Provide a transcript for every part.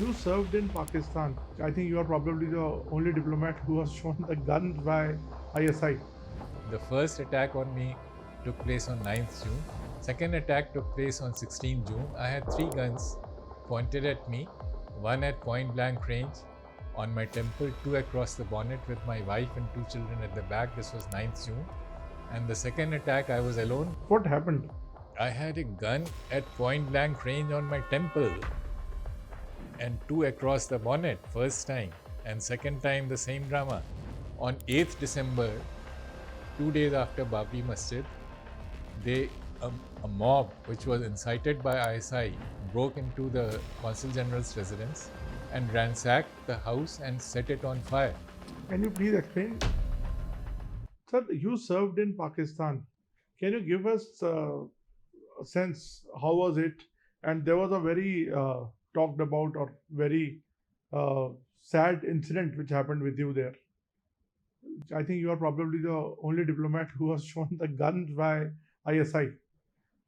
You served in Pakistan. I think you are probably the only diplomat who was shown the guns by ISI. The first attack on me took place on 9th June. Second attack took place on 16th June. I had 3 guns pointed at me, one at point blank range on my temple, 2 across the bonnet with my wife and 2 children at the back. This was 9th June. And the second attack, I was alone. What happened? I had a gun at point blank range on my temple and 2 across the bonnet, first time. And second time, the same drama. On 8th December, 2 days after Babri Masjid, a mob which was incited by ISI broke into the Consul General's residence and ransacked the house and set it on fire. Can you please explain? Sir, you served in Pakistan. Can you give us a sense how was it? And there was a very talked about or very sad incident which happened with you there. I think you are probably the only diplomat who was shown the guns by ISI.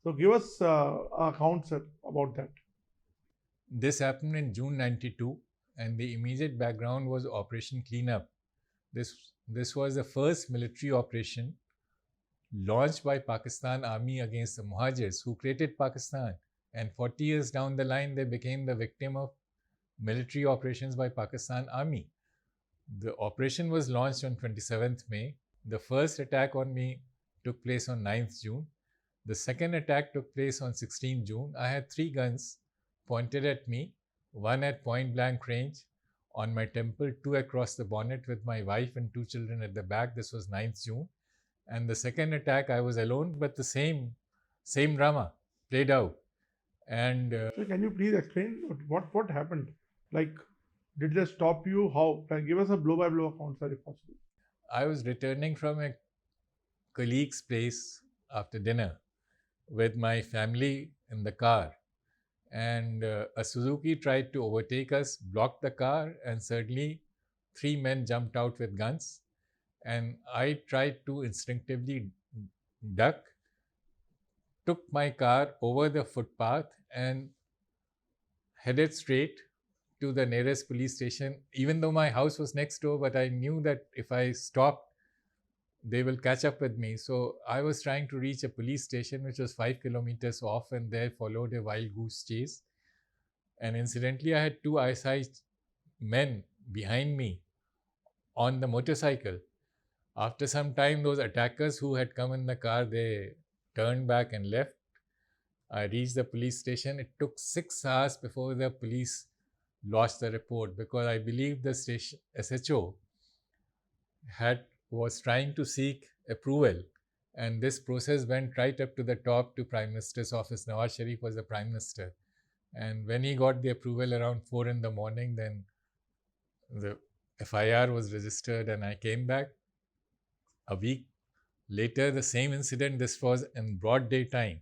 So give us account, sir, about that. This happened in June 92, and the immediate background was Operation Cleanup. This was the first military operation launched by Pakistan Army against the Muhajirs who created Pakistan. And 40 years down the line, they became the victim of military operations by Pakistan Army. The operation was launched on 27th May. The first attack on me took place on 9th June. The second attack took place on 16th June. I had 3 guns pointed at me, one at point blank range on my temple, 2 across the bonnet with my wife and 2 children at the back. This was 9th June. And the second attack, I was alone, but the same drama played out. And So can you please explain what happened? Like, did they stop you? How? Give us a blow-by-blow account, sir, if possible. I was returning from a colleague's place after dinner with my family in the car, and a Suzuki tried to overtake us, blocked the car, and suddenly 3 men jumped out with guns, and I tried to instinctively duck, took my car over the footpath and headed straight to the nearest police station, even though my house was next door. But I knew that if I stopped, they will catch up with me. So I was trying to reach a police station which was 5 kilometers off, and there followed a wild goose chase. And incidentally, I had 2 ISI men behind me on the motorcycle. After some time, those attackers who had come in the car, they turned back and left. I reached the police station. It took 6 hours before the police lodged the report, because I believe the station SHO was trying to seek approval, and this process went right up to the top to Prime Minister's office. Nawaz Sharif was the Prime Minister, and when he got the approval around 4 in the morning, then the FIR was registered and I came back. A week later, the same incident, this was in broad daytime.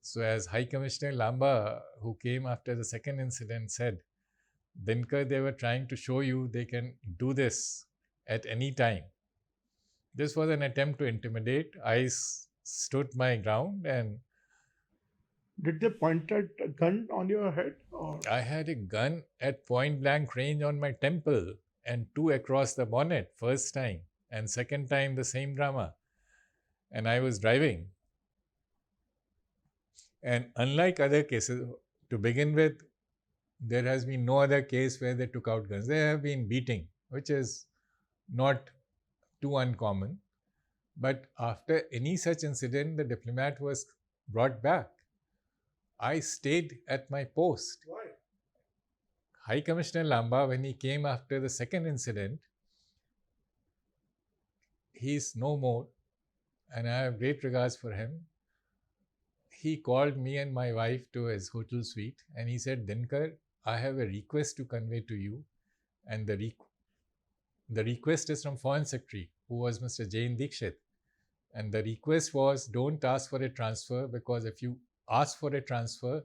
So as High Commissioner Lamba, who came after the second incident, said, Dinkar, they were trying to show you they can do this at any time. This was an attempt to intimidate. I stood my ground. And did they point a gun on your head? Or? I had a gun at point blank range on my temple and 2 across the bonnet, first time. And second time, the same drama. And I was driving. And unlike other cases, to begin with, there has been no other case where they took out guns. There have been beating, which is not too uncommon. But after any such incident, the diplomat was brought back. I stayed at my post. Why? High Commissioner Lamba, when he came after the second incident, he's no more, and I have great regards for him. He called me and my wife to his hotel suite, and he said, Dinkar, I have a request to convey to you. And the request is from Foreign Secretary, who was Mr. Jain Dikshit. And the request was, don't ask for a transfer, because if you ask for a transfer,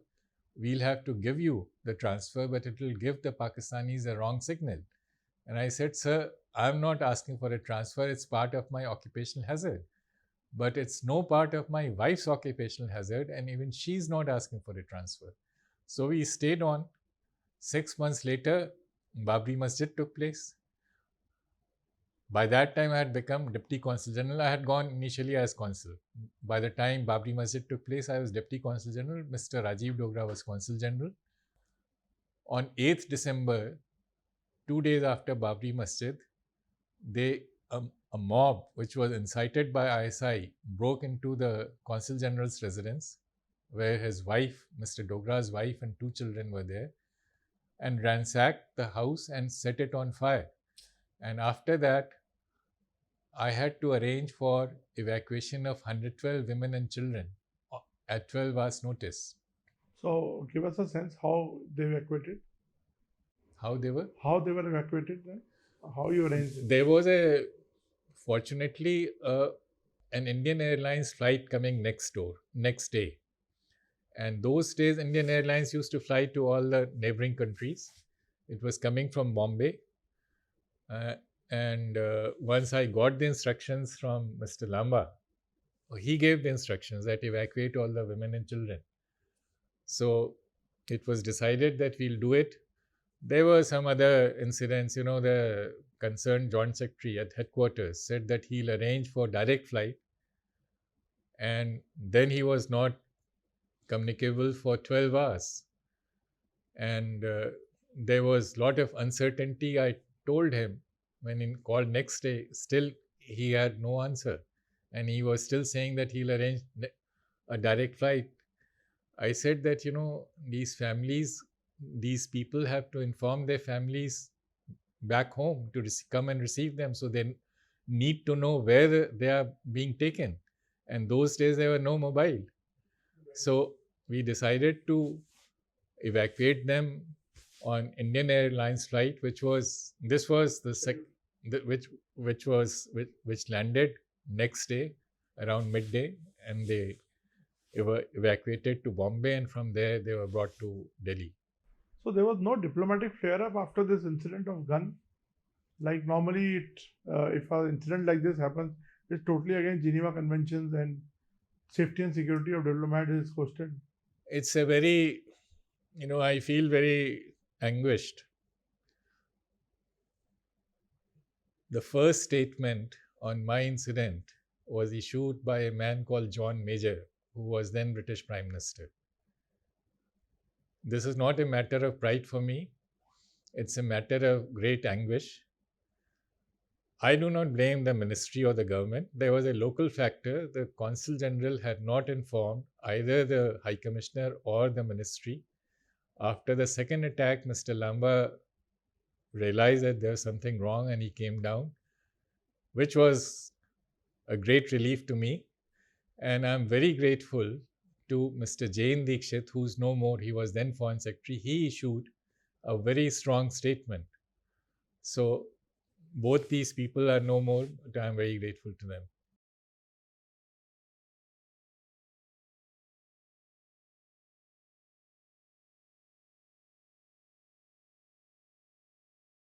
we'll have to give you the transfer, but it will give the Pakistanis a wrong signal. And I said, sir, I'm not asking for a transfer. It's part of my occupational hazard. But it's no part of my wife's occupational hazard, and even she's not asking for a transfer. So we stayed on. 6 months later, Babri Masjid took place. By that time, I had become Deputy Consul General. I had gone initially as Consul. By the time Babri Masjid took place, I was Deputy Consul General. Mr. Rajiv Dogra was Consul General. On 8th December, 2 days after Babri Masjid, a mob which was incited by ISI broke into the Consul General's residence, where his wife, Mr. Dogra's wife, and 2 children were there, and ransacked the house and set it on fire. And after that, I had to arrange for evacuation of 112 women and children at 12 hours notice. So give us a sense how they evacuated. How they were? How they were evacuated then? How you arranged it? There was fortunately, an Indian Airlines flight coming next day. And those days, Indian Airlines used to fly to all the neighboring countries. It was coming from Bombay. And once I got the instructions from Mr. Lamba, he gave the instructions that evacuate all the women and children. So it was decided that we'll do it. There were some other incidents, the concerned Joint Secretary at headquarters said that he'll arrange for direct flight, and then he was not communicable for 12 hours. And there was a lot of uncertainty. I told him when he called next day, still he had no answer. And he was still saying that he'll arrange a direct flight. I said that, these families, these people have to inform their families back home to come and receive them. So they need to know where they are being taken. And those days there were no mobile. So we decided to evacuate them on Indian Airlines flight, which landed next day around midday, and they were evacuated to Bombay, and from there they were brought to Delhi. So there was no diplomatic flare-up after this incident of gun? Like normally, if an incident like this happens, it's totally against Geneva Conventions, and safety and security of diplomat is questioned. It's a very, I feel very anguished. The first statement on my incident was issued by a man called John Major, who was then British Prime Minister. This is not a matter of pride for me. It's a matter of great anguish. I do not blame the ministry or the government. There was a local factor. The Consul General had not informed either the High Commissioner or the ministry. After the second attack, Mr. Lamba realized that there was something wrong and he came down, which was a great relief to me. And I'm very grateful to Mr. Jain Dikshit, who's no more. He was then Foreign Secretary. He issued a very strong statement. So both these people are no more, but I'm very grateful to them.